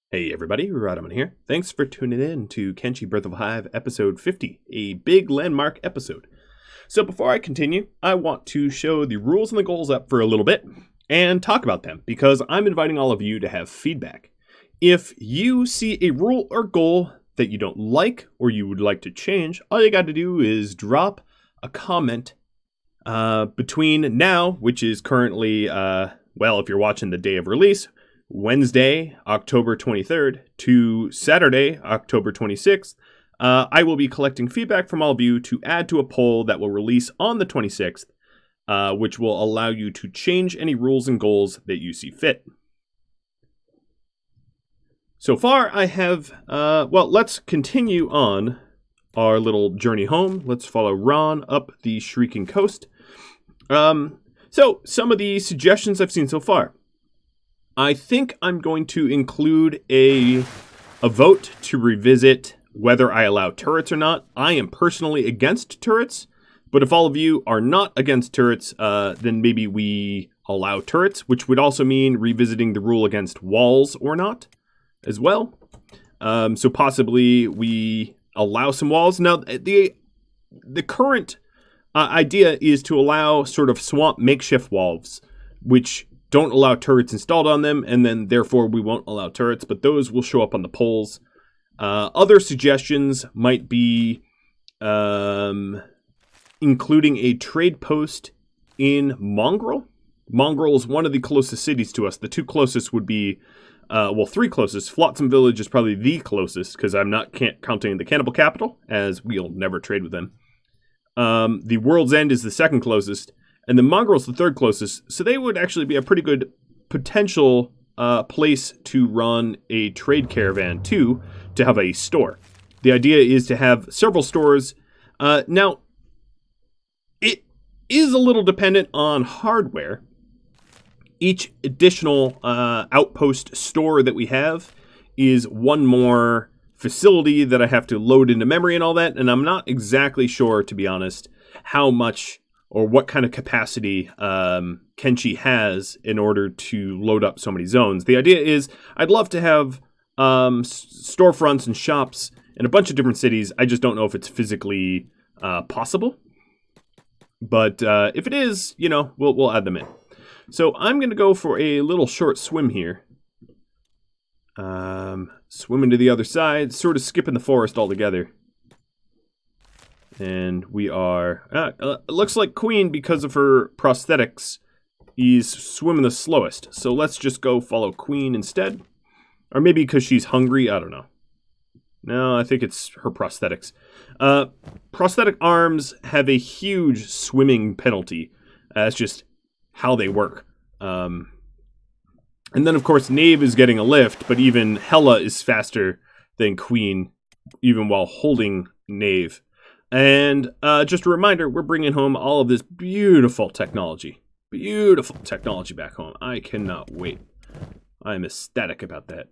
Hey everybody, Rodman here. Thanks for tuning in to Kenshi Birth of a Hive episode 50, a big landmark episode. So before I continue, I want to show the rules and the goals up for a little bit and talk about them because I'm inviting all of you to have feedback. If you see a rule or goal that you don't like or you would like to change, all you got to do is drop a comment between now, which is currently, if you're watching the day of release, Wednesday, October 23rd to Saturday, October 26th, I will be collecting feedback from all of you to add to a poll that will release on the 26th, which will allow you to change any rules and goals that you see fit. So far, I have, let's continue on our little journey home. Let's follow Ron up the Shrieking Coast. So, some of the suggestions I've seen so far. I think I'm going to include a vote to revisit whether I allow turrets or not. I am personally against turrets, but if all of you are not against turrets, then maybe we allow turrets, which would also mean revisiting the rule against walls or not as well. So possibly we allow some walls. Now, the current idea is to allow sort of swamp makeshift walls, which don't allow turrets installed on them, and then therefore we won't allow turrets, but those will show up on the polls. Other suggestions might be including a trade post in Mongrel. Mongrel is one of the closest cities to us. The two closest would be, three closest. Flotsam Village is probably the closest, because I'm not counting the Cannibal capital, as we'll never trade with them. The World's End is the second closest, and the Mongrel's the third closest, so they would actually be a pretty good potential place to run a trade caravan to have a store. The idea is to have several stores. Now, it is a little dependent on hardware. Each additional outpost store that we have is one more facility that I have to load into memory and all that, and I'm not exactly sure, to be honest, how much or what kind of capacity Kenshi has in order to load up so many zones. The idea is I'd love to have storefronts and shops in a bunch of different cities. I just don't know if it's physically possible. But if it is, we'll add them in. So I'm going to go for a little short swim here. Swimming to the other side, sort of skipping the forest altogether. And we are, it looks like Queen, because of her prosthetics, is swimming the slowest. So let's just go follow Queen instead. Or maybe because she's hungry, I don't know. No, I think it's her prosthetics. Prosthetic arms have a huge swimming penalty. That's just how they work. And then, of course, Knave is getting a lift, but even Hella is faster than Queen, even while holding Knave. And just a reminder, we're bringing home all of this beautiful technology. Beautiful technology back home. I cannot wait. I'm ecstatic about that.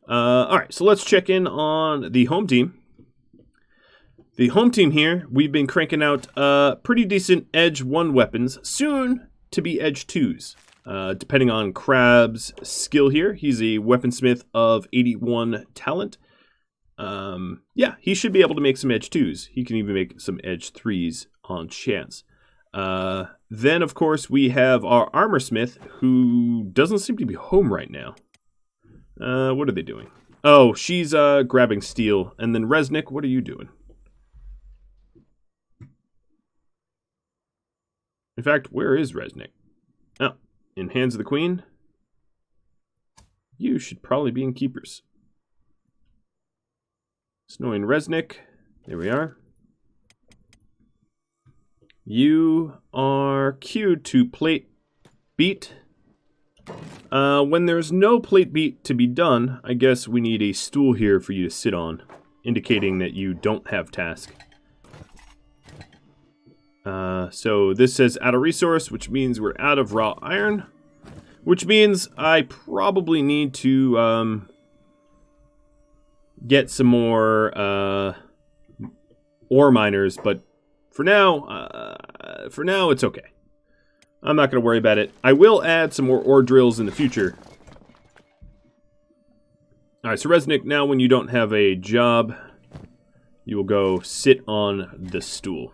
All right, so let's check in on the home team. The home team here, we've been cranking out pretty decent Edge 1 weapons, soon to be Edge 2s. Depending on Crab's skill here, he's a weaponsmith of 81 talent. He should be able to make some Edge 2s. He can even make some Edge 3s on chance. Then, of course, we have our armor smith, who doesn't seem to be home right now. What are they doing? Oh, she's grabbing steel. And then Resnick, what are you doing? In fact, where is Resnick? Oh, in Hands of the Queen? You should probably be in Keepers. Snowy and Resnick. There we are. You are queued to plate beat. When there's no plate beat to be done, I guess we need a stool here for you to sit on, indicating that you don't have task. So this says out of resource, which means we're out of raw iron, which means I probably need to get some more ore miners, but for now it's okay. I'm not going to worry about it. I will add some more ore drills in the future. Alright, so Resnick, now when you don't have a job, you will go sit on the stool.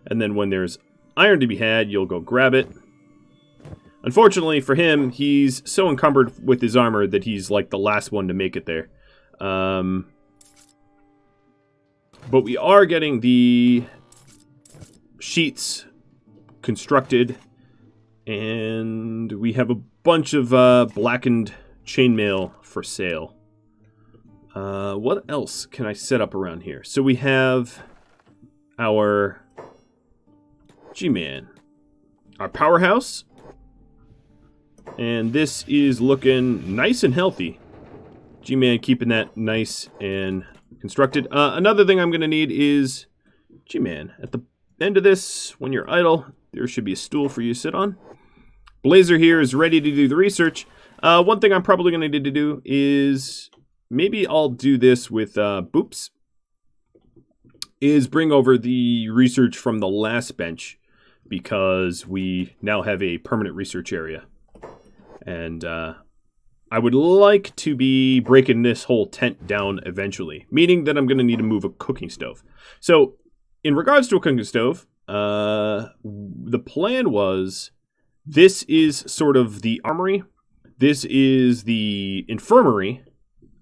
And then when there's iron to be had, you'll go grab it. Unfortunately for him, he's so encumbered with his armor that he's like the last one to make it there. But we are getting the sheets constructed, and we have a bunch of blackened chainmail for sale. What else can I set up around here? So we have our G-Man, our powerhouse, and this is looking nice and healthy. G-Man keeping that nice and constructed. Another thing I'm going to need is G-Man. At the end of this, when you're idle, there should be a stool for you to sit on. Blazer here is ready to do the research. One thing I'm probably going to need to do is, maybe I'll do this with Boops, is bring over the research from the last bench, because we now have a permanent research area. And I would like to be breaking this whole tent down eventually, meaning that I'm going to need to move a cooking stove. So, in regards to a cooking stove, the plan was, this is sort of the armory, this is the infirmary,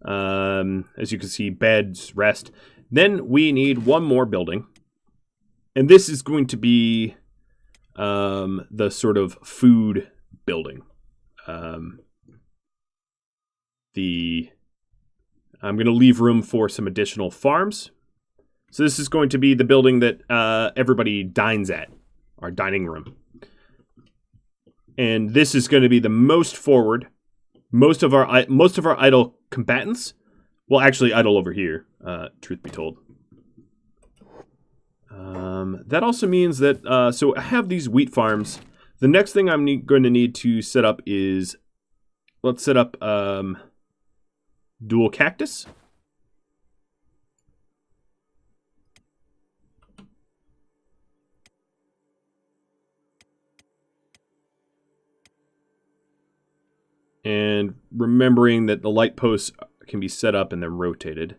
as you can see, beds, rest. Then we need one more building, and this is going to be the sort of food building. I'm going to leave room for some additional farms. So this is going to be the building that everybody dines at, our dining room. And this is going to be the most forward. Most of our idle combatants, well, actually idle over here, truth be told. That also means that, so I have these wheat farms. The next thing I'm going to need to set up is, let's set up dual cactus. And remembering that the light posts can be set up and then rotated.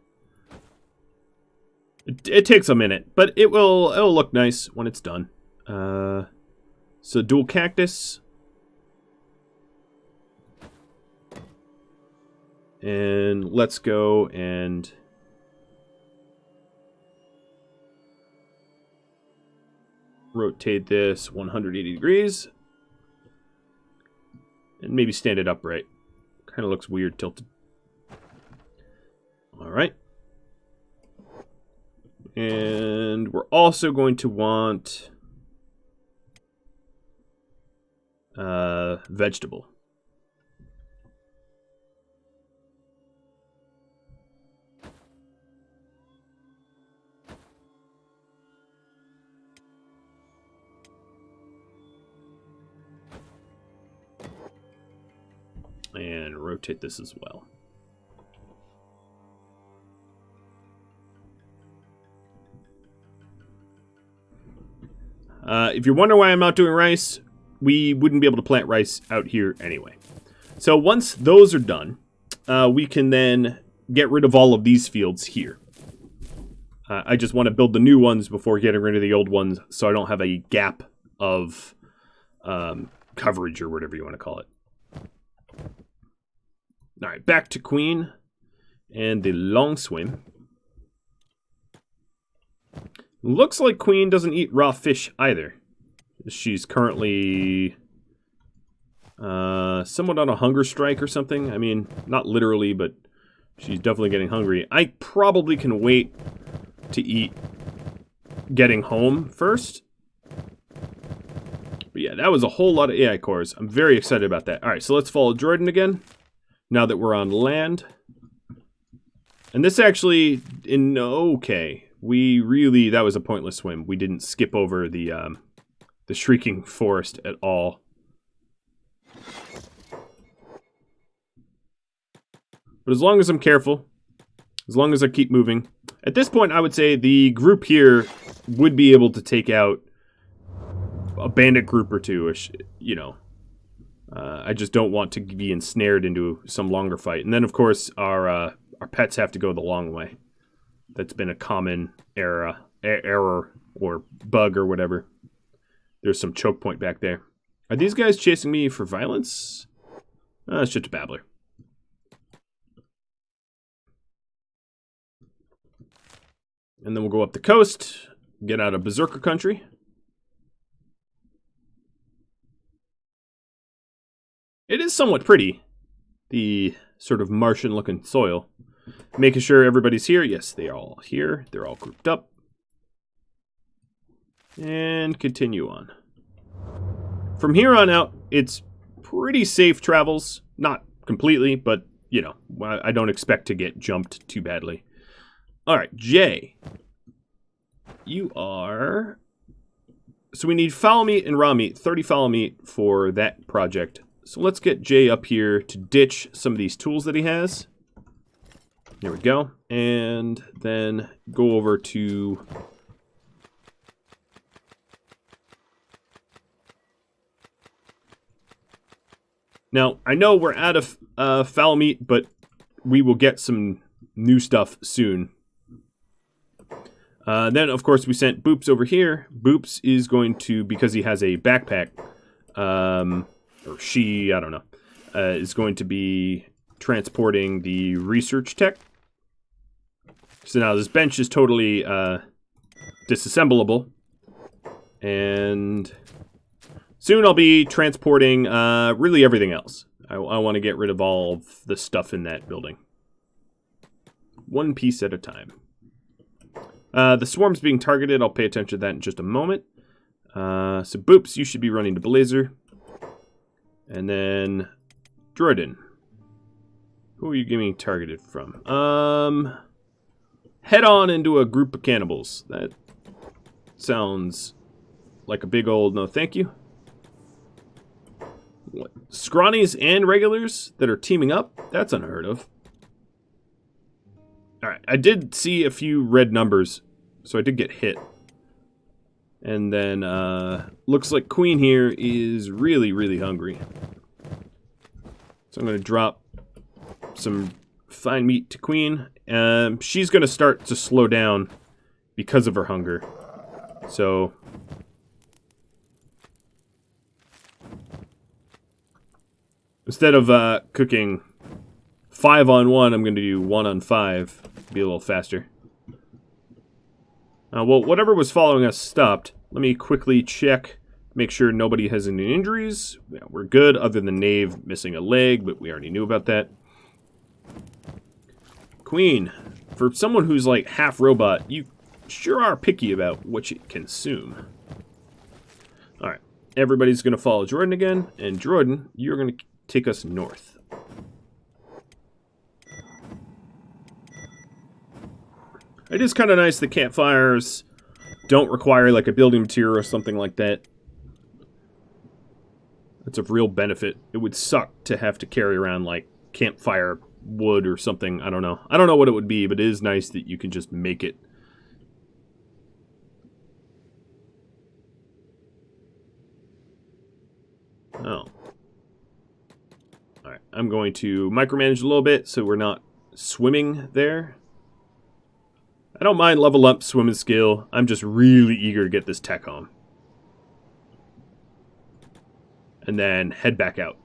It takes a minute, but it'll look nice when it's done. So dual cactus. And let's go and rotate this 180 degrees. And maybe stand it upright. Kind of looks weird tilted. Alright. And we're also going to want vegetable. And rotate this as well. If you're wondering why I'm not doing rice, we wouldn't be able to plant rice out here anyway. So once those are done, we can then get rid of all of these fields here. I just want to build the new ones before getting rid of the old ones, so I don't have a gap of coverage or whatever you want to call it. Alright, back to Queen and the long swim. Looks like Queen doesn't eat raw fish either. She's currently somewhat on a hunger strike or something. I mean, not literally, but she's definitely getting hungry. I probably can wait to eat getting home first. But yeah, that was a whole lot of AI cores. I'm very excited about that. Alright, so let's follow Jordan again. Now that we're on land. And this actually, okay. That was a pointless swim. We didn't skip over the shrieking forest at all. But as long as I'm careful, as long as I keep moving. At this point, I would say the group here would be able to take out a bandit group or two, you know. I just don't want to be ensnared into some longer fight. And then, of course, our pets have to go the long way. That's been a common error or bug or whatever. There's some choke point back there. Are these guys chasing me for violence? It's just a babbler. And then we'll go up the coast, get out of Berserker country. It is somewhat pretty, the sort of Martian-looking soil. Making sure everybody's here. Yes, they are all here. They're all grouped up. And continue on. From here on out, it's pretty safe travels. Not completely, but, you know, I don't expect to get jumped too badly. All right, Jay. You are... So we need fowl meat and raw meat. 30 fowl meat for that project. So let's get Jay up here to ditch some of these tools that he has. There we go. And then go over to... Now, I know we're out of fowl meat, but we will get some new stuff soon. Then, of course, we sent Boops over here. Boops is going to, because he has a backpack, or she, I don't know, is going to be transporting the research tech. So now this bench is totally disassemblable. And soon I'll be transporting really everything else. I want to get rid of all of the stuff in that building. One piece at a time. The swarm's being targeted. I'll pay attention to that in just a moment. So Boops, you should be running to Blazer. And then Droiden. Who are you getting targeted from? Head on into a group of cannibals. That sounds like a big old no thank you. What? Scrawnies and regulars that are teaming up? That's unheard of. Alright, I did see a few red numbers, so I did get hit. And then, looks like Queen here is really, really hungry. So I'm going to drop some fine meat to Queen. She's going to start to slow down because of her hunger. So... instead of cooking 5 on 1, I'm going to do 1 on 5. Be a little faster. Well, whatever was following us stopped. Let me quickly check, make sure nobody has any injuries. Yeah, we're good, other than Knave missing a leg, but we already knew about that. Queen, for someone who's like half robot, you sure are picky about what you consume. Alright, everybody's going to follow Jordan again, and Jordan, you're going to take us north. It is kind of nice that campfires don't require like a building material or something like that. That's of real benefit. It would suck to have to carry around like campfire wood or something. I don't know. I don't know what it would be, but it is nice that you can just make it. Oh. Alright, I'm going to micromanage a little bit so we're not swimming there. I don't mind level up swimming skill. I'm just really eager to get this tech home. And then head back out.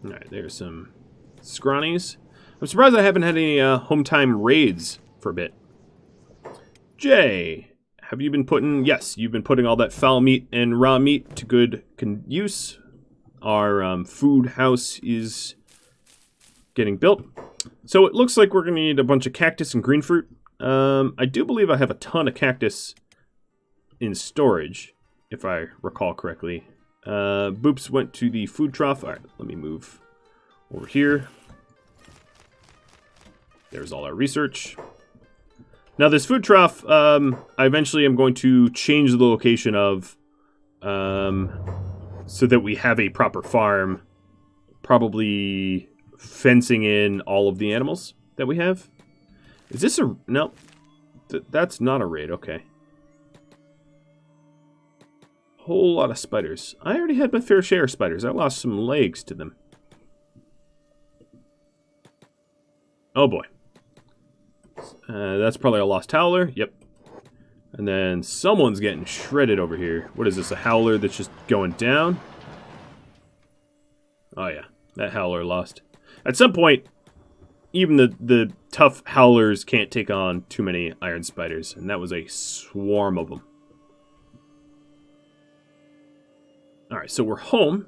Alright, there's some scrawnies. I'm surprised I haven't had any home time raids for a bit. Jay, have you been putting... Yes, you've been putting all that fowl meat and raw meat to good use. Our food house is getting built. So it looks like we're going to need a bunch of cactus and green fruit. I do believe I have a ton of cactus in storage, if I recall correctly. Boops went to the food trough. All right, let me move over here. There's all our research. Now this food trough, I eventually am going to change the location of, so that we have a proper farm, probably fencing in all of the animals that we have. Is this a... No. That's not a raid. Okay. Whole lot of spiders. I already had my fair share of spiders. I lost some legs to them. Oh boy. That's probably a lost howler. Yep. And then someone's getting shredded over here. What is this? A howler that's just going down? Oh yeah. That howler lost. At some point, even the tough howlers can't take on too many iron spiders. And that was a swarm of them. Alright, so we're home.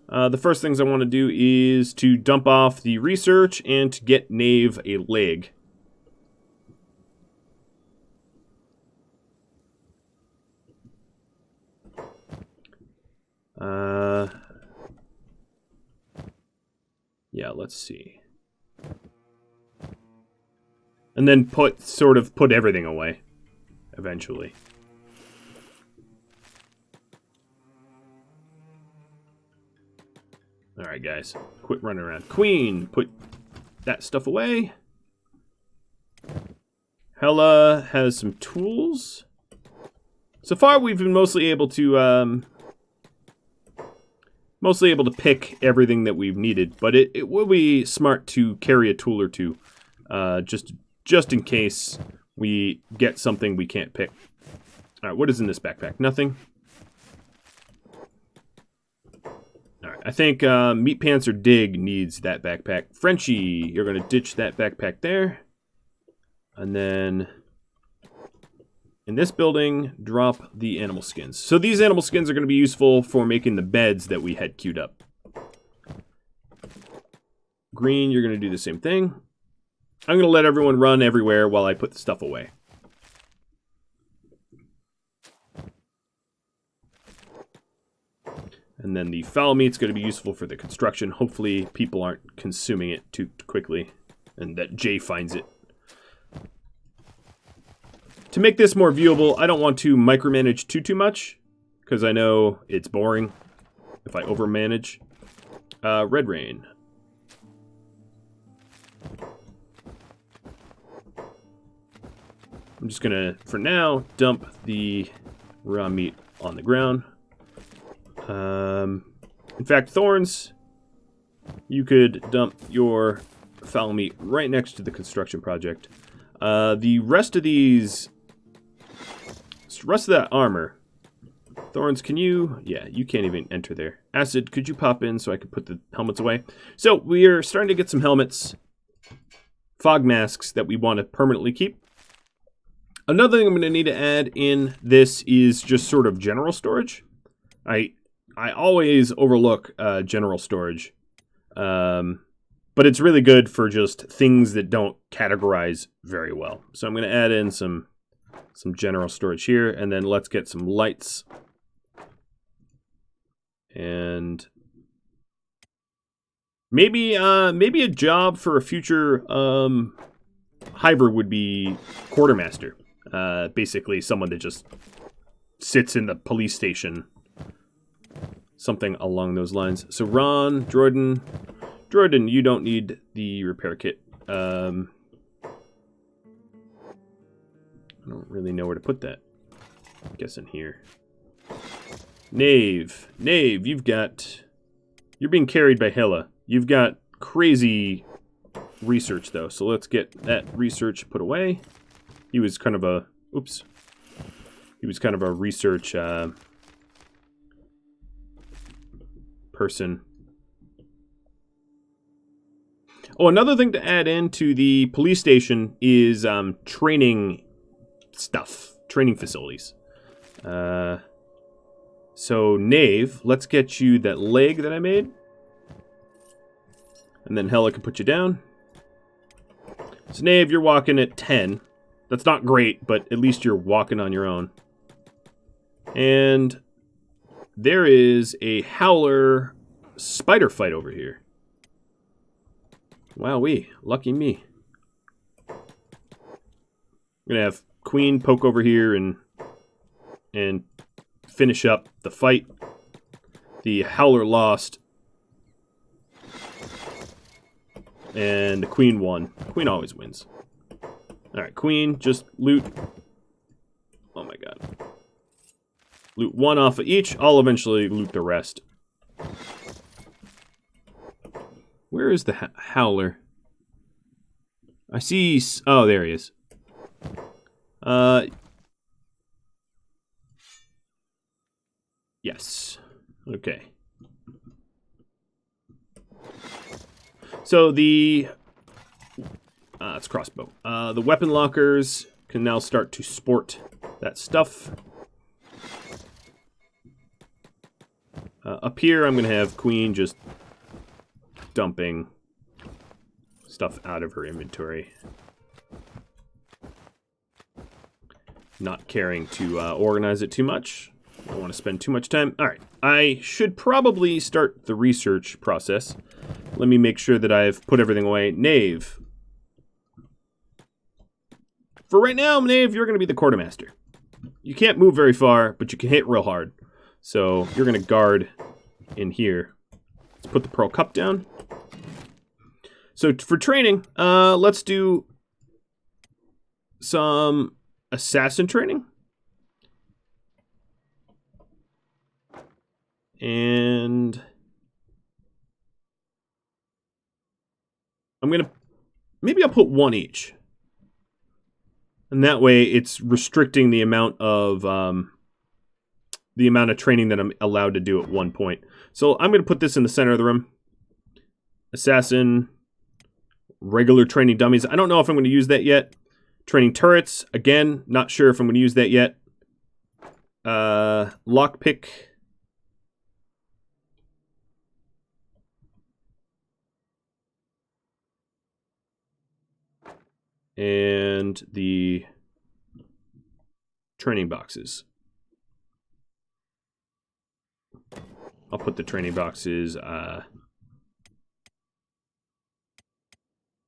The first things I want to do is to dump off the research and to get Knave a leg. Yeah, let's see. And then put everything away eventually. Alright, guys. Quit running around. Queen, put that stuff away. Hella has some tools. So far, we've been mostly able to pick everything that we've needed, but it will be smart to carry a tool or two, just in case we get something we can't pick. All right, what is in this backpack? Nothing. All right, I think Meat Pants or Dig needs that backpack. Frenchie, you're gonna ditch that backpack there, and then in this building, drop the animal skins. So these animal skins are going to be useful for making the beds that we had queued up. Green, you're going to do the same thing. I'm going to let everyone run everywhere while I put the stuff away. And then the fowl meat's going to be useful for the construction. Hopefully people aren't consuming it too quickly and that Jay finds it. To make this more viewable, I don't want to micromanage too much, because I know it's boring if I overmanage. Red Rain. I'm just gonna, for now, dump the raw meat on the ground. In fact, Thorns, you could dump your fowl meat right next to the construction project. The rest of these... rest of that armor. Thorns, can you... Yeah, you can't even enter there. Acid, could you pop in so I could put the helmets away? So, we're starting to get some helmets. Fog masks that we want to permanently keep. Another thing I'm going to need to add in this is just sort of general storage. I always overlook general storage. But it's really good for just things that don't categorize very well. So I'm going to add in some general storage here, and then let's get some lights. And maybe a job for a future Hiver would be Quartermaster. Basically someone that just sits in the police station. Something along those lines. So Ron, Jordan, you don't need the repair kit. I don't really know where to put that. I guess in here. Knave, you're being carried by Hella. You've got crazy research though, so let's get that research put away. He was kind of a, research person. Oh, another thing to add into the police station is training stuff, training facilities. So, Knave, let's get you that leg that I made. And then Hella can put you down. So, Knave, you're walking at 10. That's not great, but at least you're walking on your own. And there is a howler spider fight over here. Wowee, lucky me. I'm gonna have Queen poke over here and finish up the fight. The howler lost. And the Queen won. The Queen always wins. Alright, Queen, just loot. Oh my god. Loot one off of each. I'll eventually loot the rest. Where is the Howler? I see... Oh, there he is. Yes. Okay. So the... it's crossbow. The weapon lockers can now start to sport that stuff. Up here, I'm going to have Queen just dumping stuff out of her inventory. Not caring to organize it too much. I don't want to spend too much time. Alright, I should probably start the research process. Let me make sure that I've put everything away. Knave. For right now, Knave, you're going to be the Quartermaster. You can't move very far, but you can hit real hard. So you're going to guard in here. Let's put the Pearl Cup down. So for training, let's do some assassin training. And I'm going to... Maybe I'll put one each. And that way it's restricting the amount of training that I'm allowed to do at one point. So I'm going to put this in the center of the room. Assassin, regular training dummies. I don't know if I'm going to use that yet. Training turrets, again, not sure if I'm going to use that yet. Lockpick. And the training boxes. I'll put the training boxes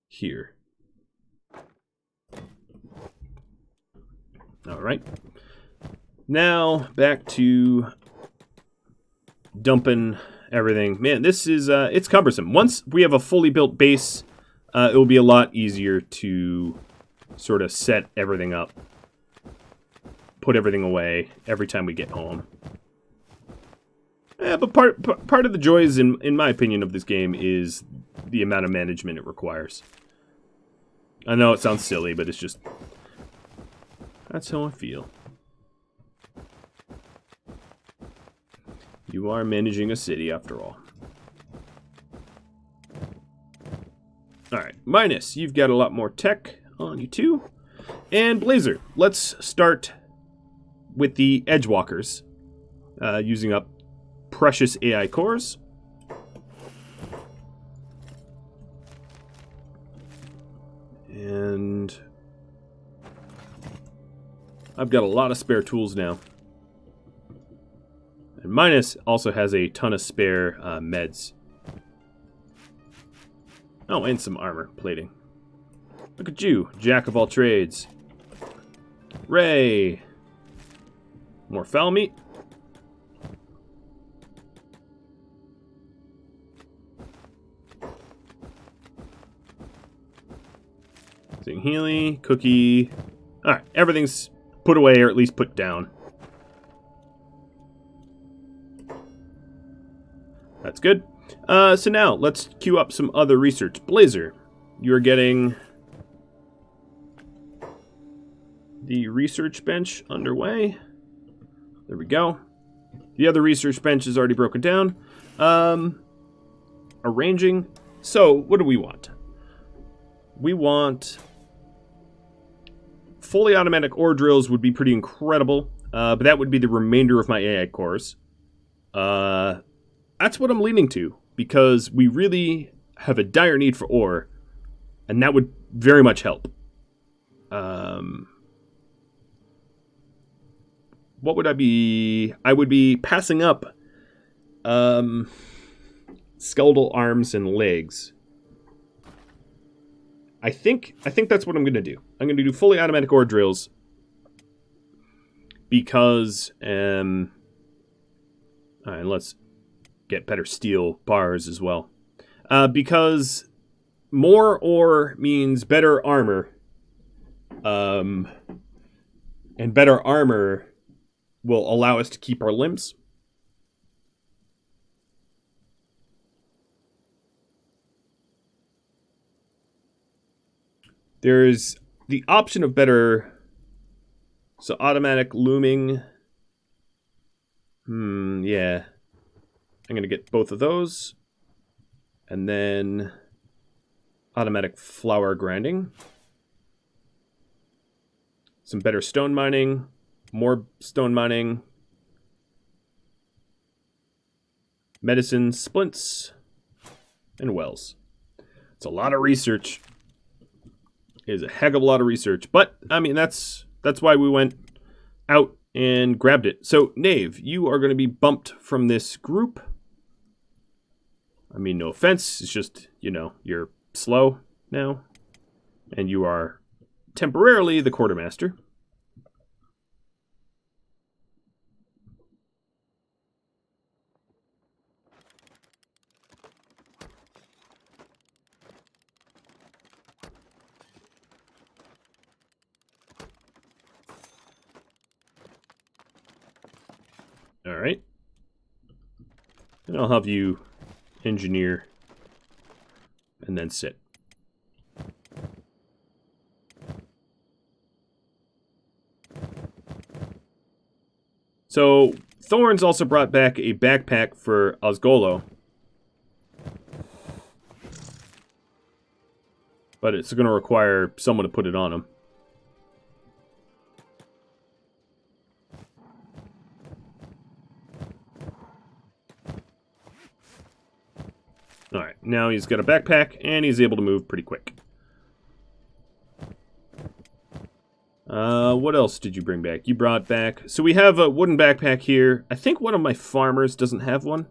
here. All right. Now back to dumping everything. Man, this is it's cumbersome. Once we have a fully built base, it will be a lot easier to sort of set everything up, put everything away every time we get home. Yeah, but part of the joys, in my opinion, of this game is the amount of management it requires. I know it sounds silly, but it's just... That's how I feel. You are managing a city, after all. Alright, Minus, you've got a lot more tech on you too. And Blazer, let's start with the Edgewalkers, using up precious AI cores. And I've got a lot of spare tools now. And Minus also has a ton of spare meds. Oh, and some armor plating. Look at you, jack of all trades. Ray. More fowl meat. Sing Healy, cookie. Alright, everything's put away or at least put down. That's good. So now, let's queue up some other research. Blazer, you're getting the research bench underway. There we go. The other research bench is already broken down. Arranging. So, what do we want? We want... Fully automatic ore drills would be pretty incredible, but that would be the remainder of my AI cores. That's what I'm leaning to, because we really have a dire need for ore, and that would very much help. What would I be? I would be passing up skeletal arms and legs. I think that's what I'm going to do. I'm going to do fully automatic ore drills because, and let's get better steel bars as well. Because more ore means better armor, and better armor will allow us to keep our limbs. There's the option of better... So automatic looming... yeah. I'm going to get both of those. And then automatic flower grinding. Some better stone mining. More stone mining. Medicine, splints, and wells. It's a lot of research. It is a heck of a lot of research. But, I mean, that's why we went out and grabbed it. So, Knave, you are going to be bumped from this group. I mean, no offense. It's just, you know, you're slow now. And you are temporarily the Quartermaster. Alright. And I'll have you engineer and then sit. So, Thorns also brought back a backpack for Osgolo. But it's going to require someone to put it on him. Alright, now he's got a backpack, and he's able to move pretty quick. What else did you bring back? You brought back... So we have a wooden backpack here. I think one of my farmers doesn't have one.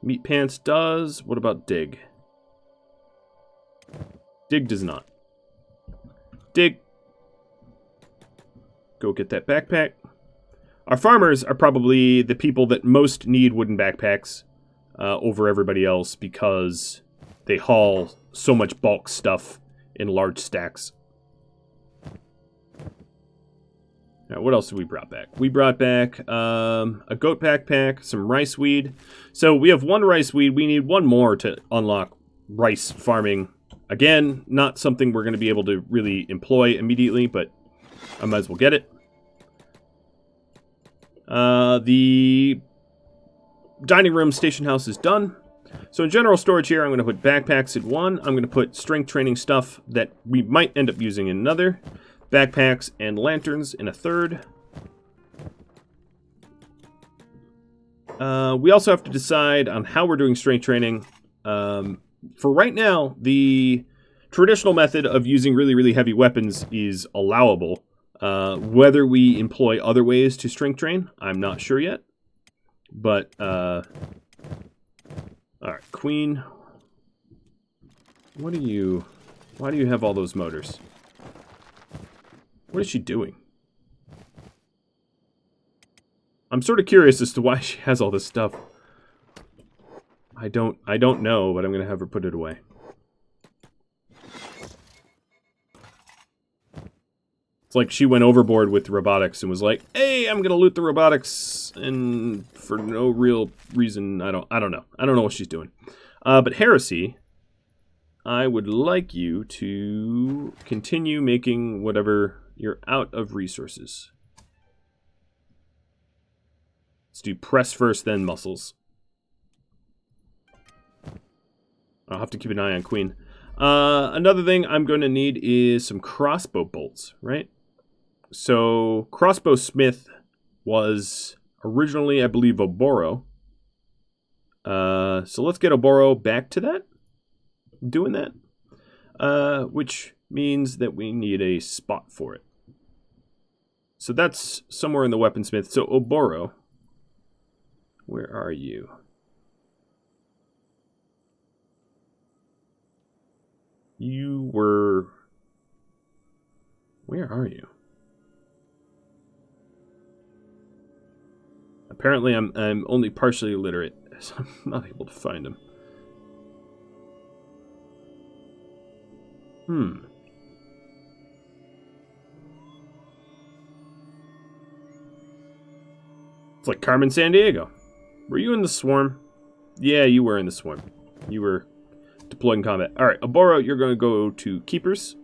Meat Pants does. What about Dig? Dig does not. Dig. Go get that backpack. Our farmers are probably the people that most need wooden backpacks over everybody else because they haul so much bulk stuff in large stacks. Now, what else did we brought back? We brought back a goat backpack, some rice weed. So we have one rice weed. We need one more to unlock rice farming. Again, not something we're going to be able to really employ immediately, but I might as well get it. The dining room station house is done. So in general storage here, I'm going to put backpacks in one. I'm going to put strength training stuff that we might end up using in another. Backpacks and lanterns in a third. We also have to decide on how we're doing strength training. For right now, the traditional method of using really, really heavy weapons is allowable. Whether we employ other ways to strength train, I'm not sure yet. But, alright, Queen. Why do you have all those motors? What is she doing? I'm sort of curious as to why she has all this stuff. I don't know, but I'm going to have her put it away. It's like she went overboard with robotics and was like, "Hey, I'm going to loot the robotics," and for no real reason, I don't know. I don't know what she's doing. But Heresy, I would like you to continue making whatever. You're out of resources. Let's do press first, then muscles. I'll have to keep an eye on Queen. Another thing I'm going to need is some crossbow bolts, right? So, crossbow smith was originally, I believe, Oboro. So let's get Oboro back to that. Doing that. Which means that we need a spot for it. So that's somewhere in the weaponsmith. So Oboro, where are you? You were... Where are you? Apparently I'm only partially illiterate, so I'm not able to find him. It's like Carmen Sandiego. Were you in the swarm? Yeah, you were in the swarm. You were deploying combat. Alright, Oboro, you're going to go to Keepers.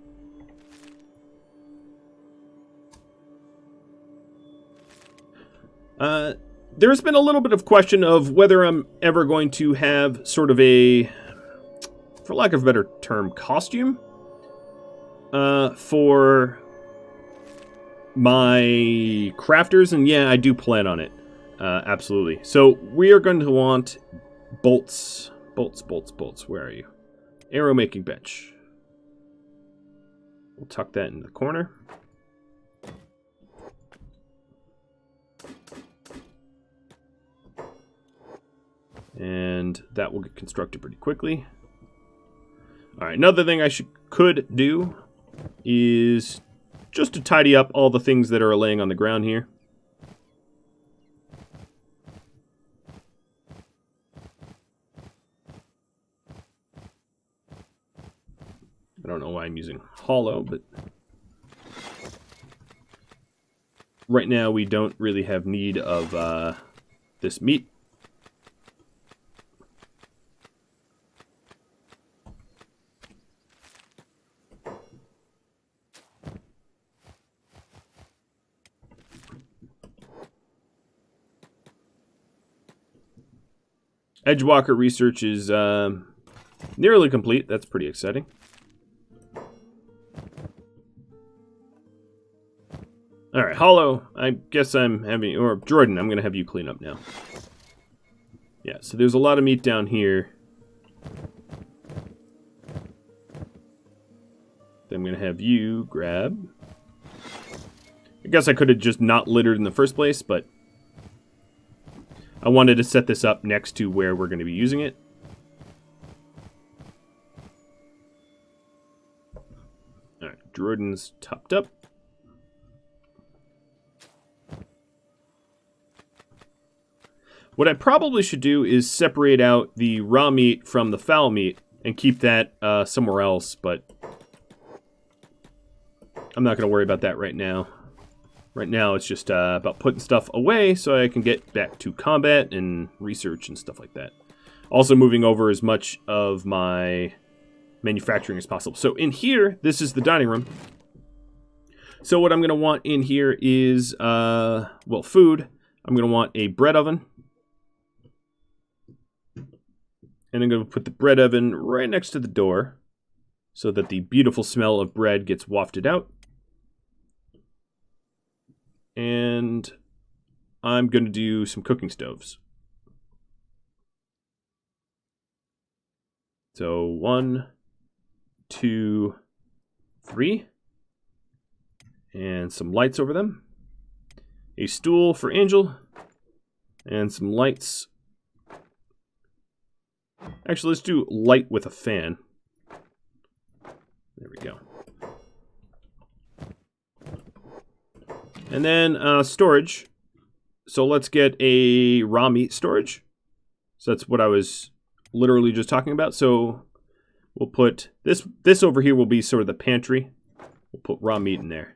There's been a little bit of question of whether I'm ever going to have sort of a, for lack of a better term, costume for my crafters, and yeah, I do plan on it. Absolutely. So we are going to want bolts. Bolts. Where are you? Arrow making bench. We'll tuck that in the corner. And that will get constructed pretty quickly. Alright, another thing I could do is just to tidy up all the things that are laying on the ground here. I don't know why I'm using hollow, but right now we don't really have need of this meat. Edgewalker research is nearly complete. That's pretty exciting. Alright, Hollow, I guess I'm having, or Jordan, I'm going to have you clean up now. Yeah, so there's a lot of meat down here. Then I'm going to have you grab. I guess I could have just not littered in the first place, but I wanted to set this up next to where we're going to be using it. Alright, Jordan's topped up. What I probably should do is separate out the raw meat from the fowl meat and keep that somewhere else, but I'm not going to worry about that right now. Right now it's just about putting stuff away so I can get back to combat and research and stuff like that. Also moving over as much of my manufacturing as possible. So in here, this is the dining room. So what I'm going to want in here is, well, food. I'm going to want a bread oven. And I'm going to put the bread oven right next to the door so that the beautiful smell of bread gets wafted out. And I'm going to do some cooking stoves. So 1, 2, 3. And some lights over them. A stool for Angel. And some lights. Actually, let's do light with a fan. There we go. And then storage. So let's get a raw meat storage. So that's what I was literally just talking about. So we'll put this over here will be sort of the pantry. We'll put raw meat in there.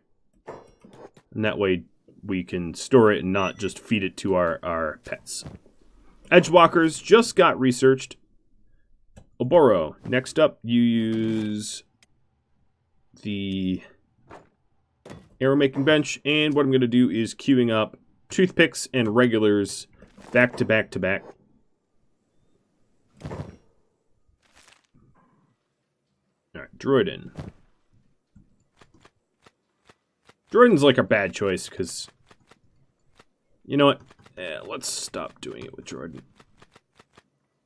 And that way we can store it and not just feed it to our pets. Edgewalkers just got researched. Oboro, next up you use the arrow making bench, and what I'm going to do is queuing up toothpicks and regulars back to back to back. Alright, Droiden. Droiden's like a bad choice, because, you know what? Let's stop doing it with Droiden.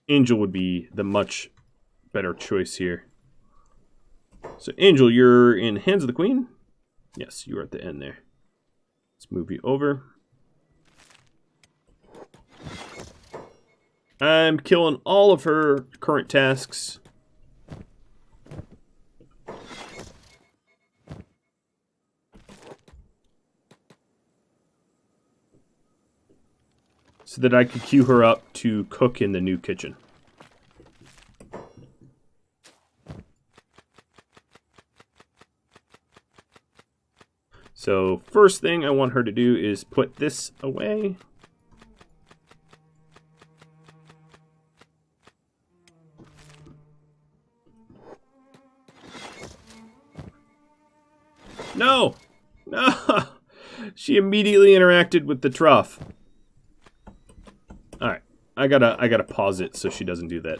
Angel would be the much better choice here. So, Angel, you're in Hands of the Queen? Yes, you are at the end there. Let's move you over. I'm killing all of her current tasks. So that I could queue her up to cook in the new kitchen. So first thing I want her to do is put this away. No! No! She immediately interacted with the trough. Alright. I gotta pause it so she doesn't do that.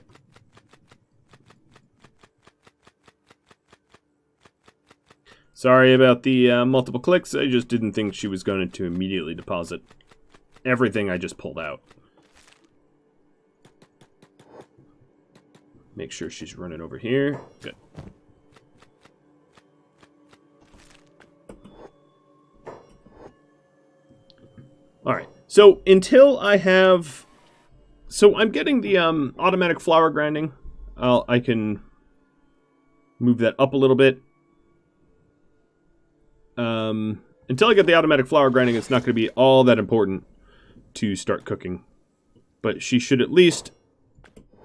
Sorry about the multiple clicks. I just didn't think she was going to immediately deposit everything I just pulled out. Make sure she's running over here. Good. Alright, so until I have... So I'm getting the automatic flour grinding. I can move that up a little bit. Until I get the automatic flour grinding, it's not going to be all that important to start cooking. But she should at least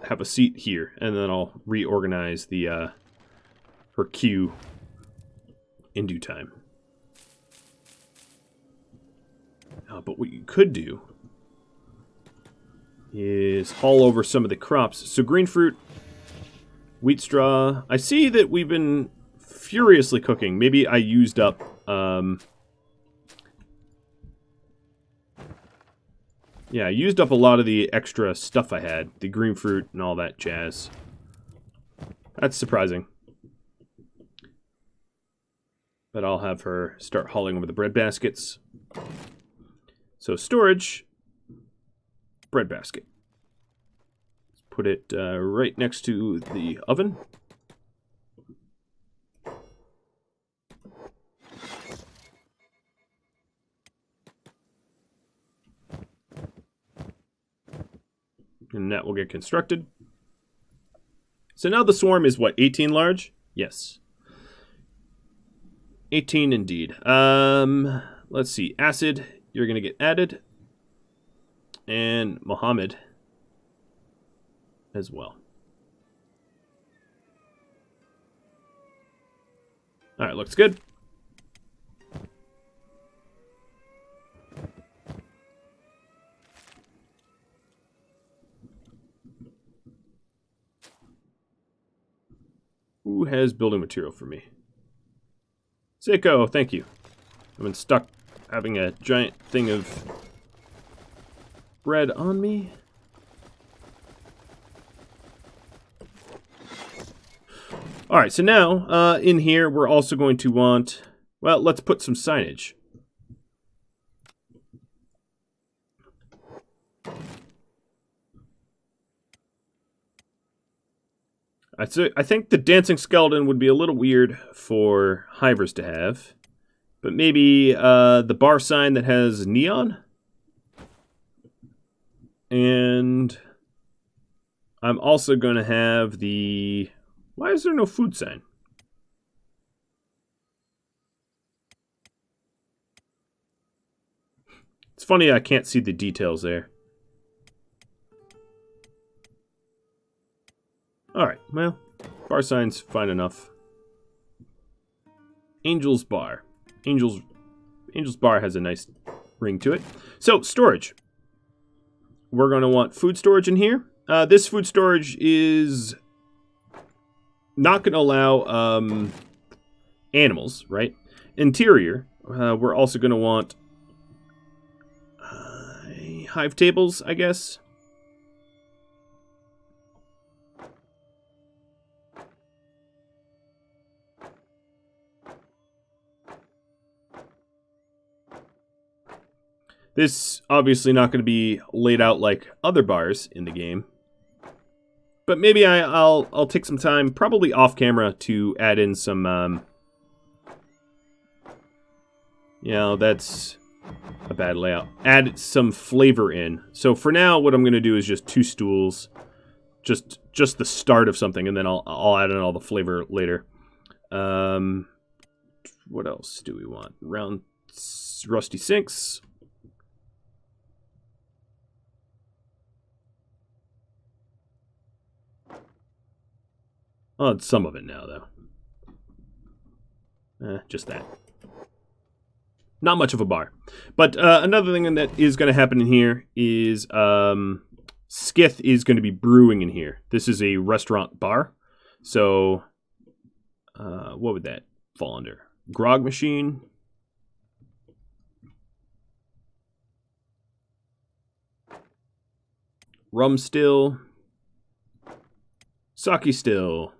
have a seat here, and then I'll reorganize the her queue in due time. But what you could do is haul over some of the crops. So green fruit, wheat straw. I see that we've been furiously cooking. Maybe I used up... yeah, I used up a lot of the extra stuff I had. The green fruit and all that jazz. That's surprising. But I'll have her start hauling over the bread baskets. So storage, bread basket. Let's put it right next to the oven. And that will get constructed. So now the swarm is what, 18 large? Yes. 18 indeed. Let's see. Acid, you're going to get added. And Mohammed as well. Alright, looks good. Who has building material for me? Seiko, thank you. I've been stuck having a giant thing of bread on me. Alright, so now, in here, we're also going to want... Well, let's put some signage. I think the dancing skeleton would be a little weird for Hivers to have. But maybe the bar sign that has neon? And I'm also going to have the... Why is there no food sign? It's funny I can't see the details there. Alright, well, bar sign's fine enough. Angel's Bar. Angel's Bar has a nice ring to it. So, storage. We're going to want food storage in here. This food storage is not going to allow animals, right? Interior, we're also going to want hive tables, I guess. This obviously not going to be laid out like other bars in the game. But maybe I'll take some time, probably off camera, to add in some, you know, that's a bad layout. Add some flavor in. So for now, what I'm going to do is just 2 stools. Just the start of something, and then I'll add in all the flavor later. What else do we want? Round rusty sinks. Oh, it's some of it now, though. Just that. Not much of a bar. But another thing that is going to happen in here is Skith is going to be brewing in here. This is a restaurant bar. So, what would that fall under? grog machine. Rum still. Sake still.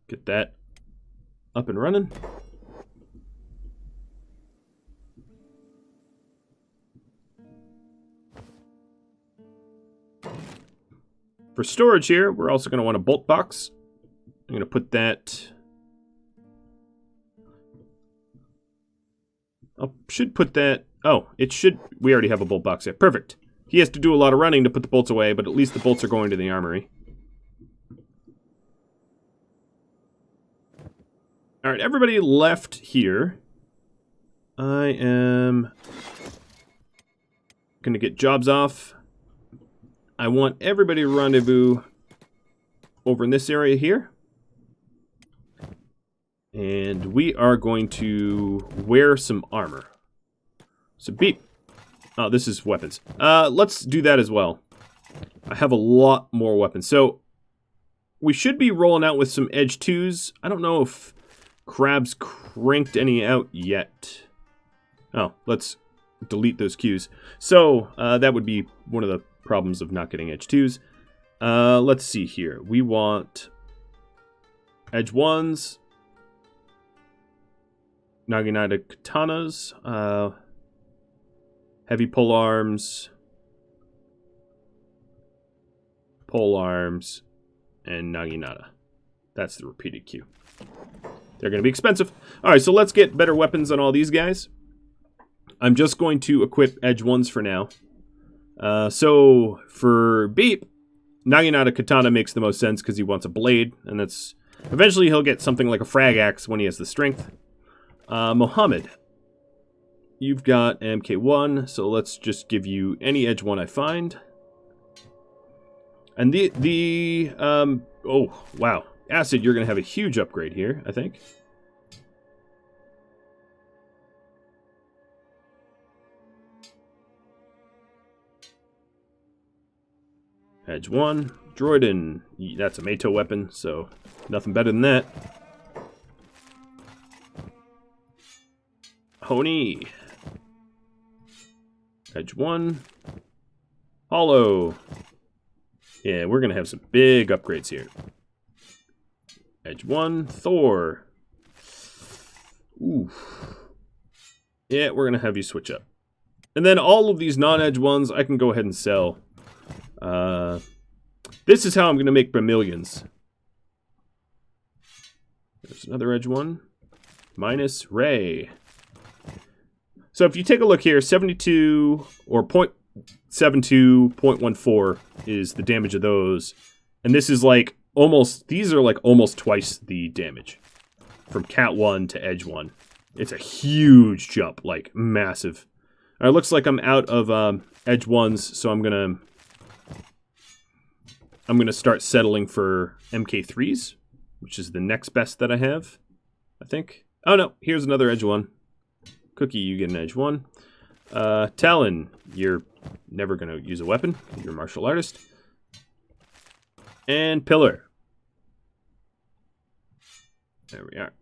Get that up and running. For storage here, we're also going to want a bolt box. I'm going to put that... I should put that... Oh, it should... We already have a bolt box there. Perfect. He has to do a lot of running to put the bolts away, but at least the bolts are going to the armory. Alright, everybody left here. I am going to get jobs off. I want everybody to rendezvous over in this area here. And we are going to wear some armor. So beep. Oh, this is weapons. Let's do that as well. I have a lot more weapons. So we should be rolling out with some edge 2s. I don't know if Crab's cranked any out yet. Oh, let's delete those cues. So that would be one of the problems of not getting edge 2s. Let's see here. We want edge 1s, Naginata katanas, heavy pole arms, and Naginata. That's the repeated cue. They're going to be expensive. Alright, so let's get better weapons on all these guys. I'm just going to equip edge 1s for now. So for Beep, Naginata Katana makes the most sense because he wants a blade, and that's eventually he'll get something like a frag axe when he has the strength. Mohammed, you've got MK1, so let's just give you any edge 1 I find. And oh wow, Acid, you're gonna have a huge upgrade here, I think. Edge 1, Droidin, that's a Meito weapon, so nothing better than that. Honi, Edge 1, Hollow. Yeah, we're going to have some big upgrades here. Edge 1, Thor. Ooh. Yeah, we're going to have you switch up. And then all of these non-edge ones, I can go ahead and sell. This is how I'm going to make millions. There's another edge 1. Minus Ray. So if you take a look here, 72 or 0.72, 0.14 is the damage of those. And this is like almost, these are like almost twice the damage from Cat 1 to Edge 1. It's a huge jump, like massive. All right, looks like I'm out of Edge 1s, so I'm gonna start settling for MK3s, which is the next best that I have, I think. Oh no, here's another Edge 1. Cookie, you get an Edge 1. Talon, you're never going to use a weapon. You're a martial artist. And Pillar. There we are.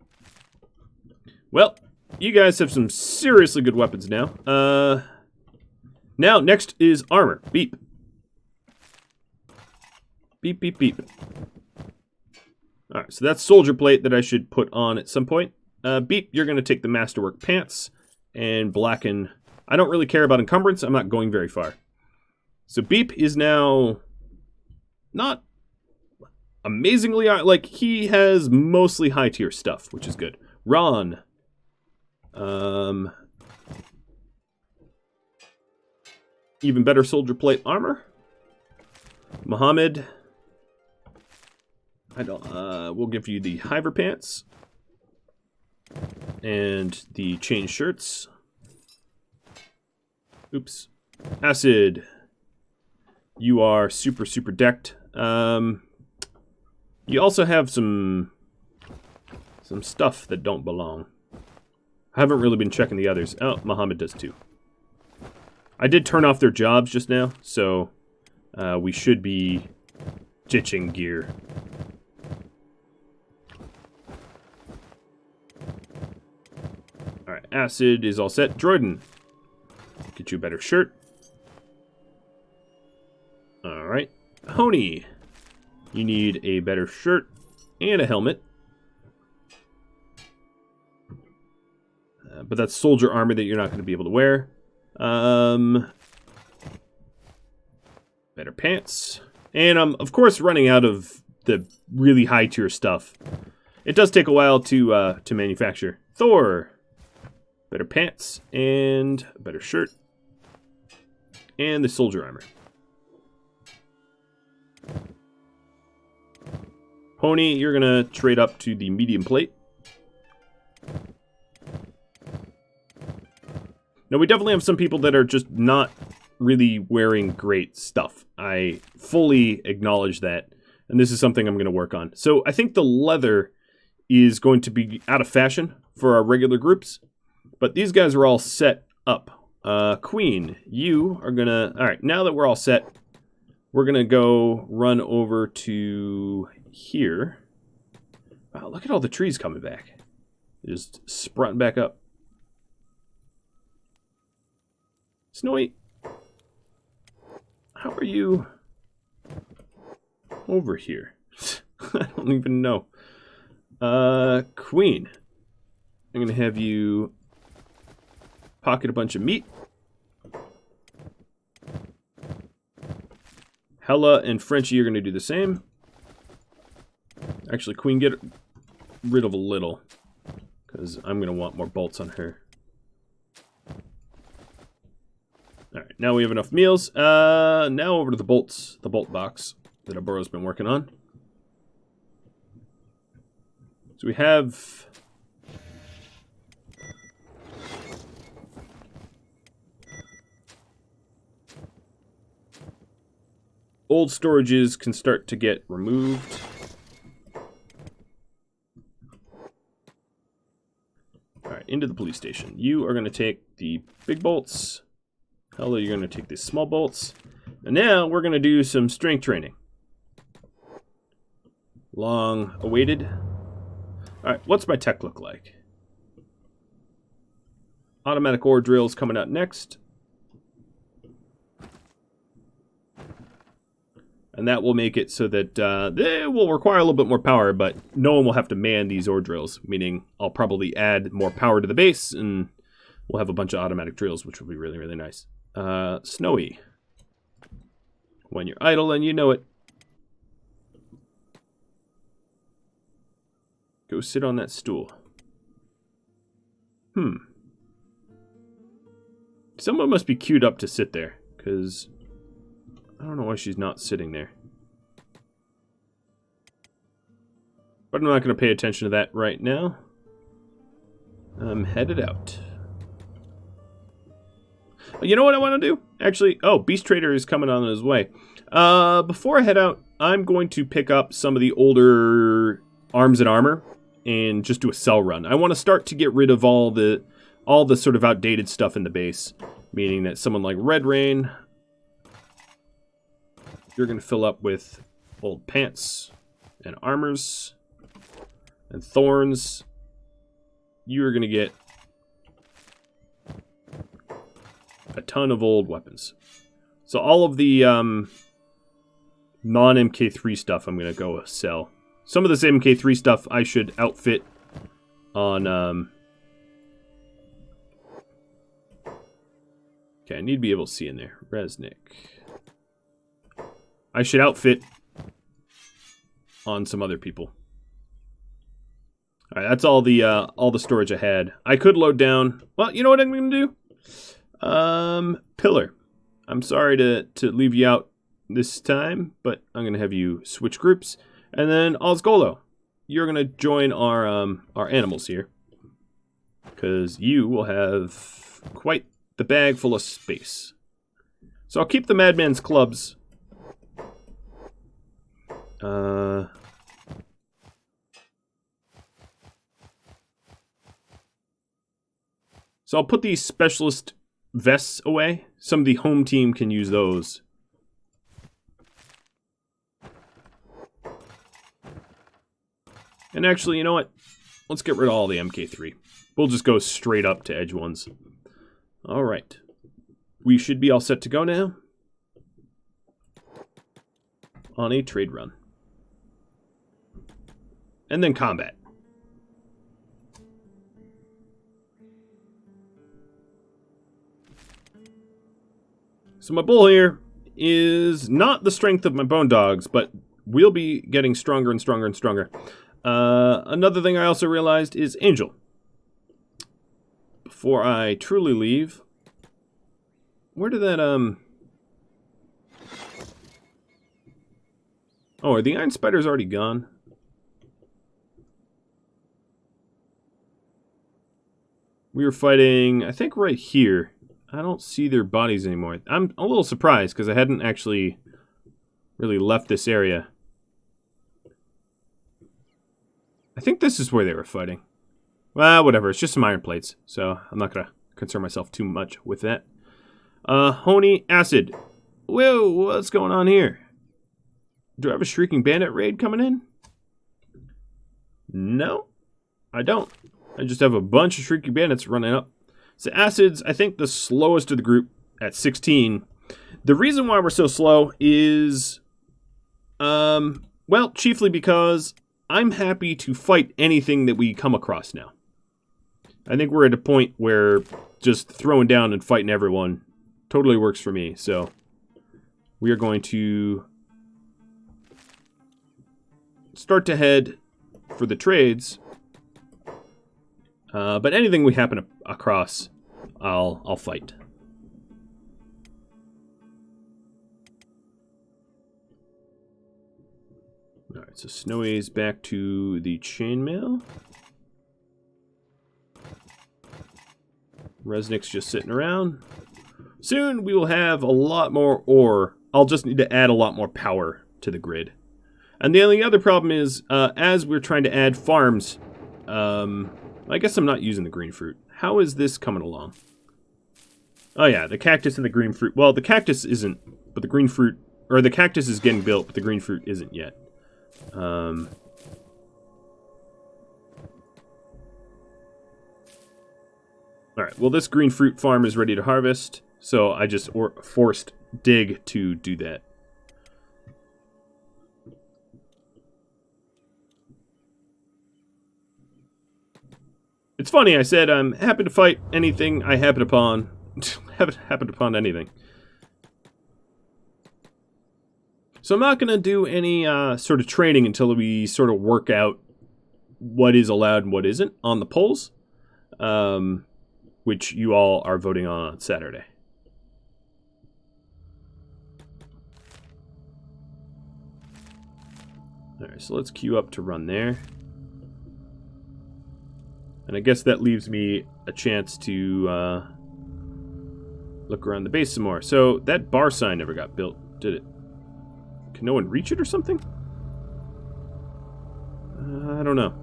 Well, you guys have some seriously good weapons now. Now, next is armor. Beep. Beep, beep, beep. Alright, so that's soldier plate that I should put on at some point. Beep, you're going to take the masterwork pants and blacken. I don't really care about encumbrance. I'm not going very far. So Beep is now not amazingly, like, he has mostly high tier stuff, which is good. Ron. Even better soldier plate armor. Mohammed. We'll give you the Hiver pants. And the chain shirts. Oops. Acid. You are super, super decked. You also have some stuff that don't belong. I haven't really been checking the others. Oh, Muhammad does too. I did turn off their jobs just now, so we should be ditching gear. Acid is all set. Droiden, get you a better shirt. Alright. Honey, you need a better shirt and a helmet. But that's soldier armor that you're not going to be able to wear. Better pants. And I'm, of course, running out of the really high-tier stuff. It does take a while to manufacture. Thor, better pants and a better shirt. And the soldier armor. Pony, you're going to trade up to the medium plate. Now, we definitely have some people that are just not really wearing great stuff. I fully acknowledge that, and this is something I'm going to work on. So I think the leather is going to be out of fashion for our regular groups, but these guys are all set up. Queen, you are going to... All right, now that we're all set, we're going to go run over to here. Wow, look at all the trees coming back. Just sprouting back up. Snowy, how are you over here? I don't even know. Queen, I'm going to have you pocket a bunch of meat. Hella and Frenchie are going to do the same. Actually, Queen, get rid of a little, because I'm going to want more bolts on her. Alright, now we have enough meals. Now over to the bolts, the bolt box that Aboro's been working on. So we have... old storages can start to get removed. Alright, into the police station. You are going to take the big bolts. Hello, you're going to take these small bolts. And now we're going to do some strength training. Long awaited. Alright, what's my tech look like? Automatic ore drills coming out next. And that will make it so that they will require a little bit more power, but no one will have to man these ore drills, meaning I'll probably add more power to the base, and we'll have a bunch of automatic drills, which will be really, really nice. Snowy. When you're idle and you know it. Go sit on that stool. Someone must be queued up to sit there, because I don't know why she's not sitting there. But I'm not going to pay attention to that right now. I'm headed out. You know what I want to do? Actually, oh, Beast Trader is coming on his way. Before I head out, I'm going to pick up some of the older arms and armor and just do a sell run. I want to start to get rid of all the sort of outdated stuff in the base, meaning that someone like Red Rain, you're going to fill up with old pants and armors and thorns. You're going to get a ton of old weapons. So all of the non-MK3 stuff I'm going to go sell. Some of this MK3 stuff I should outfit on... Okay, I need to be able to see in there. Resnick. I should outfit on some other people. Alright, that's all the storage I had. I could load down... Well, you know what I'm going to do? Pillar. I'm sorry to leave you out this time, but I'm going to have you switch groups. And then Osgolo, you're going to join our animals here. Because you will have quite the bag full of space. So I'll keep the Madman's clubs. So I'll put these specialist vests away. Some of the home team can use those. And actually, you know what? Let's get rid of all the MK3. We'll just go straight up to edge ones. All right. We should be all set to go now. On a trade run. And then combat. So my bull here is not the strength of my bone dogs, but we'll be getting stronger and stronger and stronger. Another thing I also realized is Angel. Before I truly leave, where did that, Oh, are the Iron Spiders already gone? We were fighting, I think, right here. I don't see their bodies anymore. I'm a little surprised because I hadn't actually really left this area. I think this is where they were fighting. Well, whatever. It's just some iron plates, so I'm not going to concern myself too much with that. Honey Acid. Whoa, what's going on here? Do I have a Shrieking Bandit raid coming in? No, I don't. I just have a bunch of Shrieking Bandits running up. So Acid's, I think, the slowest of the group at 16. The reason why we're so slow is, well, chiefly because I'm happy to fight anything that we come across now. I think we're at a point where just throwing down and fighting everyone totally works for me. So we are going to start to head for the trades. But anything we happen across, I'll fight. Alright, so Snowy's back to the chainmail. Resnick's just sitting around. Soon we will have a lot more ore. I'll just need to add a lot more power to the grid. And the only other problem is, as we're trying to add farms, I guess I'm not using the green fruit. How is this coming along? Oh yeah, the cactus and the green fruit. Well, the cactus isn't, but the green fruit, or the cactus is getting built, but the green fruit isn't yet. Alright, well this green fruit farm is ready to harvest, so I just forced Dig to do that. It's funny, I said I'm happy to fight anything I happen upon. Haven't happened upon anything. So I'm not going to do any sort of training until we sort of work out what is allowed and what isn't on the polls, which you all are voting on Saturday. Alright, so let's queue up to run there. And I guess that leaves me a chance to look around the base some more. So that bar sign never got built, did it? Can no one reach it or something? I don't know.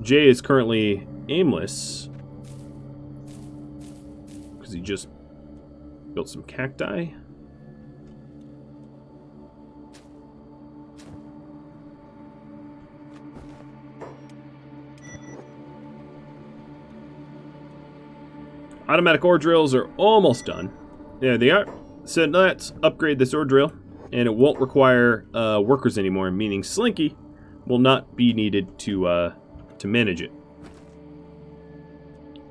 Jay is currently aimless because he just built some cacti. Automatic ore drills are almost done. There they are. So let's upgrade this ore drill, and it won't require workers anymore, meaning Slinky will not be needed to manage it.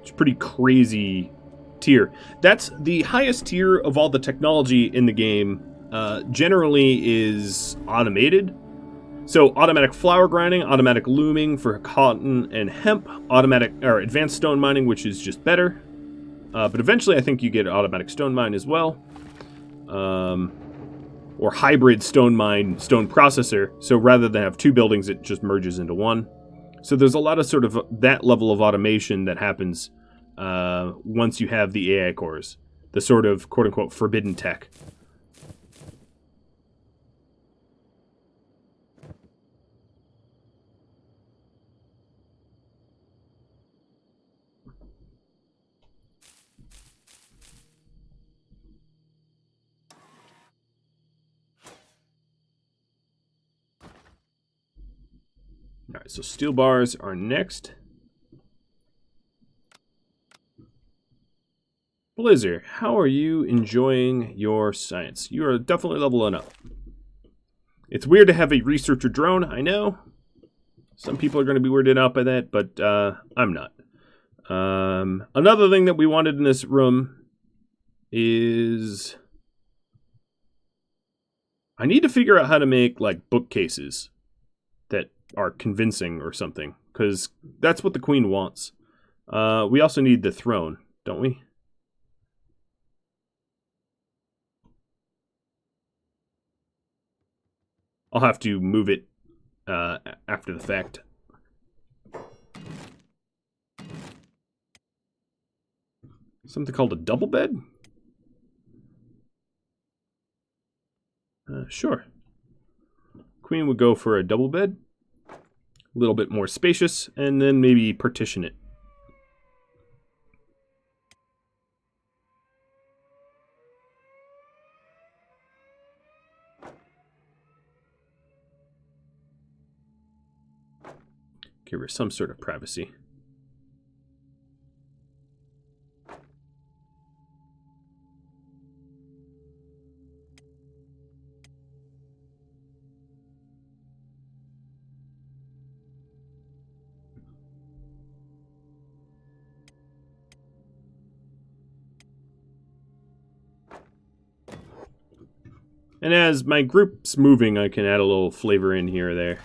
It's a pretty crazy tier. That's the highest tier of all the technology in the game. Generally is automated. So automatic flour grinding, automatic looming for cotton and hemp, automatic or advanced stone mining, which is just better. But eventually I think you get automatic stone mine as well. Or hybrid stone mine, stone processor. So rather than have two buildings, it just merges into one. So there's a lot of sort of that level of automation that happens once you have the AI cores. The sort of quote-unquote forbidden tech. Alright, so steel bars are next. Blizzard, how are you enjoying your science? You are definitely leveling up. It's weird to have a researcher drone, I know. Some people are going to be weirded out by that, but I'm not. Another thing that we wanted in this room is... I need to figure out how to make, like, bookcases that are convincing or something, because that's what the queen wants. We also need the throne, don't we? I'll have to move it after the fact. Something called a double bed? Sure. Queen would go for a double bed. A little bit more spacious, and then maybe partition it. Give her some sort of privacy. And as my group's moving, I can add a little flavor in here or there.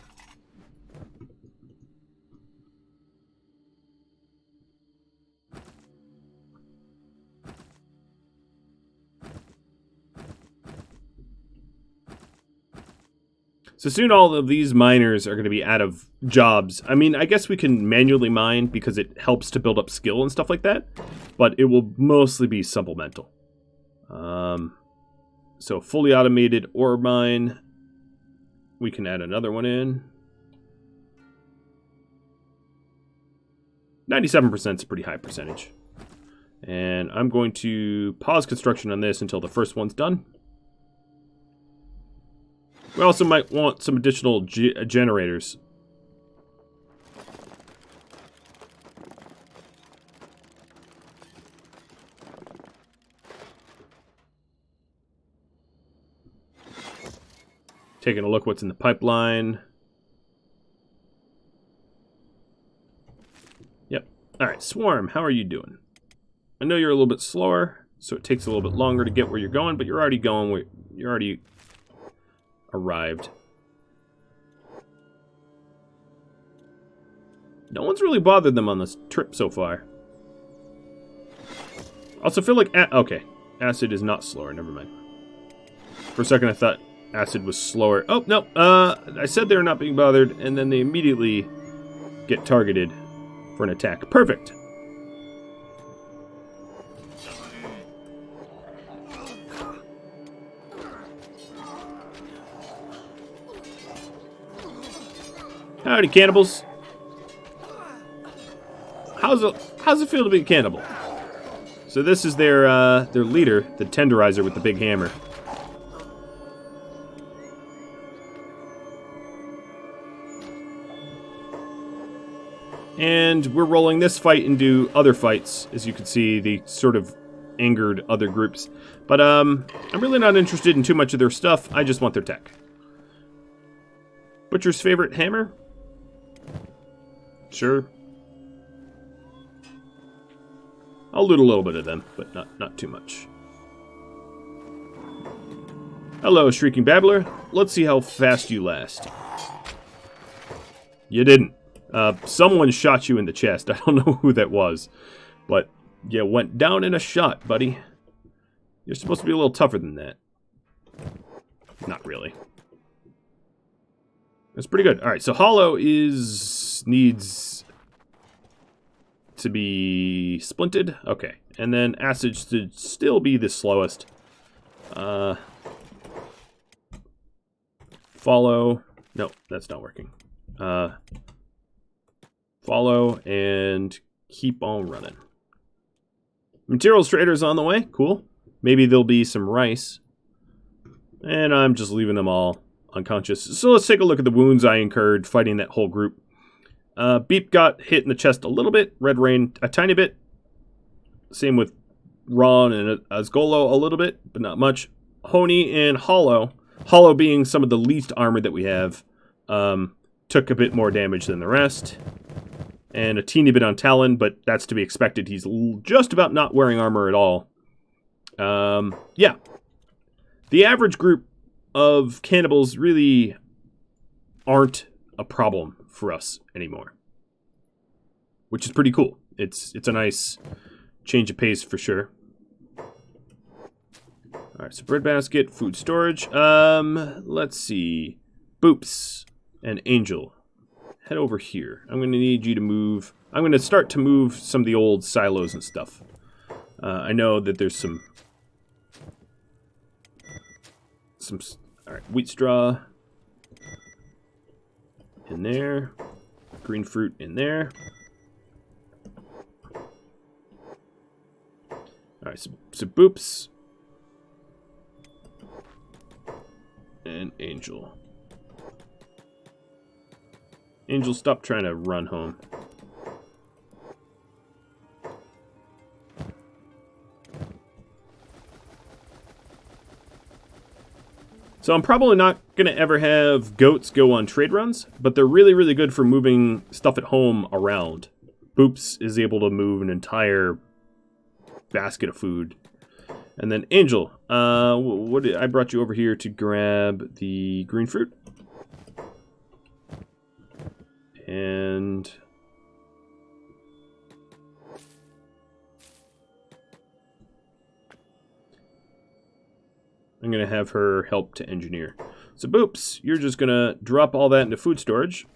So soon all of these miners are going to be out of jobs. I mean, I guess we can manually mine because it helps to build up skill and stuff like that, but it will mostly be supplemental. So fully automated ore mine. We can add another one in. 97% is a pretty high percentage. And I'm going to pause construction on this until the first one's done. We also might want some additional generators. Taking a look what's in the pipeline. Yep. Alright, Swarm, how are you doing? I know you're a little bit slower, so it takes a little bit longer to get where you're going, but you're already going where you're already arrived. No one's really bothered them on this trip so far. Also feel like... okay. Acid is not slower. Never mind. For a second I thought Acid was slower. Oh, no. I said they're not being bothered, and then they immediately get targeted for an attack. Perfect. Howdy, Cannibals. How's it feel to be a cannibal? So this is their leader, the tenderizer with the big hammer. And we're rolling this fight into other fights. As you can see, they sort of angered other groups. But I'm really not interested in too much of their stuff. I just want their tech. Butcher's favorite hammer? Sure. I'll loot a little bit of them, but not too much. Hello, Shrieking Babbler. Let's see how fast you last. You didn't. Someone shot you in the chest. I don't know who that was. But you went down in a shot, buddy. You're supposed to be a little tougher than that. Not really. That's pretty good. Alright, so Hollow needs to be splinted. Okay. And then Acid should still be the slowest. Follow. No, that's not working. Follow and keep on running. Materials trader's on the way. Cool. Maybe there'll be some rice. And I'm just leaving them all unconscious. So let's take a look at the wounds I incurred fighting that whole group. Beep got hit in the chest a little bit. Red Rain a tiny bit. Same with Ron and Azgolo a little bit, but not much. Honey and Hollow. Hollow being some of the least armor that we have, took a bit more damage than the rest. And a teeny bit on Talon, but that's to be expected. He's just about not wearing armor at all. Yeah. The average group of Cannibals really aren't a problem for us anymore, which is pretty cool. It's a nice change of pace for sure. Alright, so bread basket, food storage. Let's see. Boops and Angel. Head over here. I'm going to need you to move. I'm going to start to move some of the old silos and stuff. I know that there's some alright, wheat straw in there. Green fruit in there. Alright, so Boops and Angel. Angel, stop trying to run home. So I'm probably not going to ever have goats go on trade runs, but they're really, really good for moving stuff at home around. Boops is able to move an entire basket of food. And then Angel, I brought you over here to grab the green fruit. And I'm going to have her help to engineer. So Boops, you're just going to drop all that into food storage.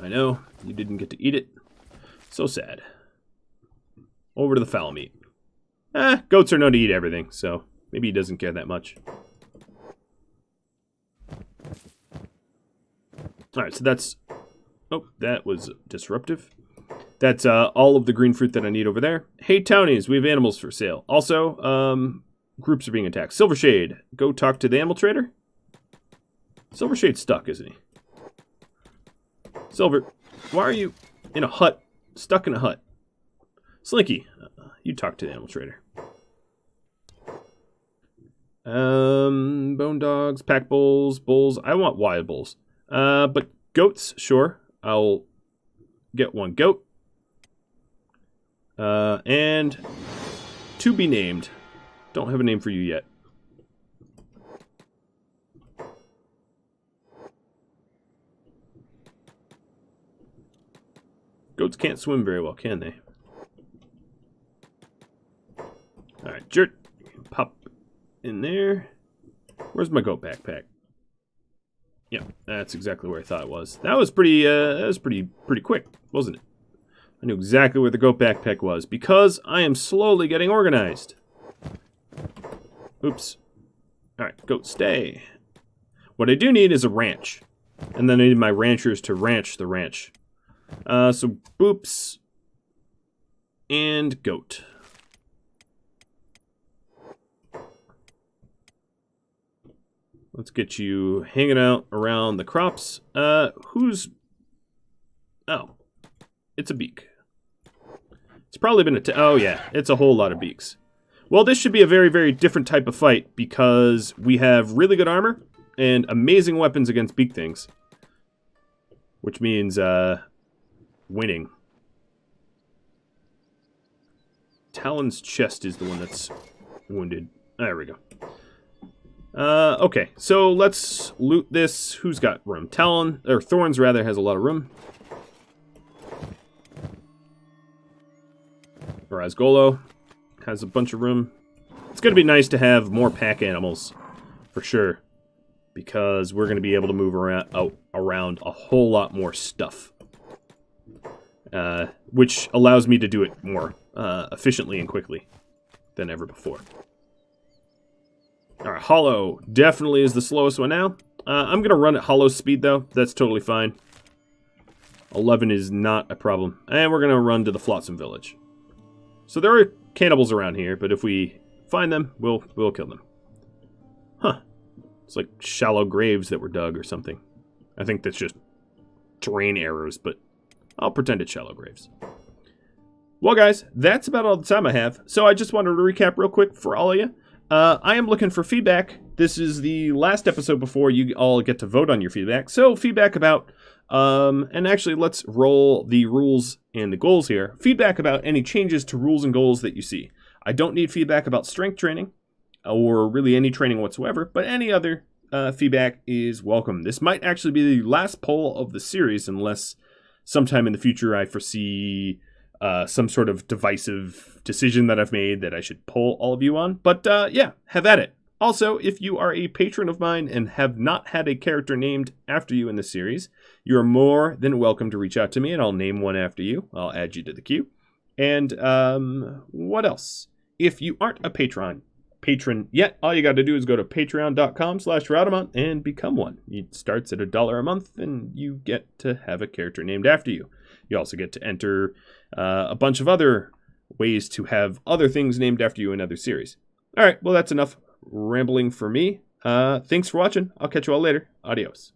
I know, you didn't get to eat it. So sad. Over to the fowl meat. Goats are known to eat everything, so maybe he doesn't care that much. Alright, so that's... Oh, that was disruptive. That's all of the green fruit that I need over there. Hey, townies, we have animals for sale. Also, groups are being attacked. Silvershade, go talk to the animal trader. Silvershade's stuck, isn't he? Silver, why are you in a hut? Stuck in a hut. Slinky, you talk to the animal trader. Bone dogs, pack bulls, bulls. I want wild bulls. But goats, sure. I'll get one goat. And to be named. Don't have a name for you yet. Goats can't swim very well, can they? Alright, Jert. Pop in there. Where's my goat backpack? Yeah, that's exactly where I thought it was. That was pretty quick, wasn't it? I knew exactly where the goat backpack was, because I am slowly getting organized. Oops. Alright, goat stay. What I do need is a ranch. And then I need my ranchers to ranch the ranch. So Boops and goat. Let's get you hanging out around the crops. Who's... Oh. It's a beak. It's probably been oh yeah, it's a whole lot of beaks. Well, this should be a very, very different type of fight because we have really good armor and amazing weapons against beak things. Which means, winning. Talon's chest is the one that's wounded. There we go. Okay, so let's loot this. Who's got room? Talon, or Thorns rather, has a lot of room. Or Azgolo has a bunch of room. It's going to be nice to have more pack animals, for sure. Because we're going to be able to move around a whole lot more stuff. Which allows me to do it more efficiently and quickly than ever before. Alright, Hollow definitely is the slowest one now. I'm going to run at Hollow speed, though. That's totally fine. 11 is not a problem. And we're going to run to the Flotsam Village. So there are cannibals around here, but if we find them, we'll kill them. Huh. It's like shallow graves that were dug or something. I think that's just terrain errors, but I'll pretend it's shallow graves. Well, guys, that's about all the time I have. So I just wanted to recap real quick for all of you. I am looking for feedback. This is the last episode before you all get to vote on your feedback. So feedback about, and actually let's roll the rules and the goals here. Feedback about any changes to rules and goals that you see. I don't need feedback about strength training or really any training whatsoever, but any other feedback is welcome. This might actually be the last poll of the series unless sometime in the future I foresee some sort of divisive decision that I've made that I should poll all of you on. But yeah, have at it. Also, if you are a patron of mine and have not had a character named after you in the series, you are more than welcome to reach out to me and I'll name one after you. I'll add you to the queue. And what else? If you aren't a patron yet, all you got to do is go to patreon.com/Rowdamont and become one. It starts at $1 a month and you get to have a character named after you. You also get to enter a bunch of other ways to have other things named after you in other series. All right, well, that's enough rambling for me. Thanks for watching. I'll catch you all later. Adios.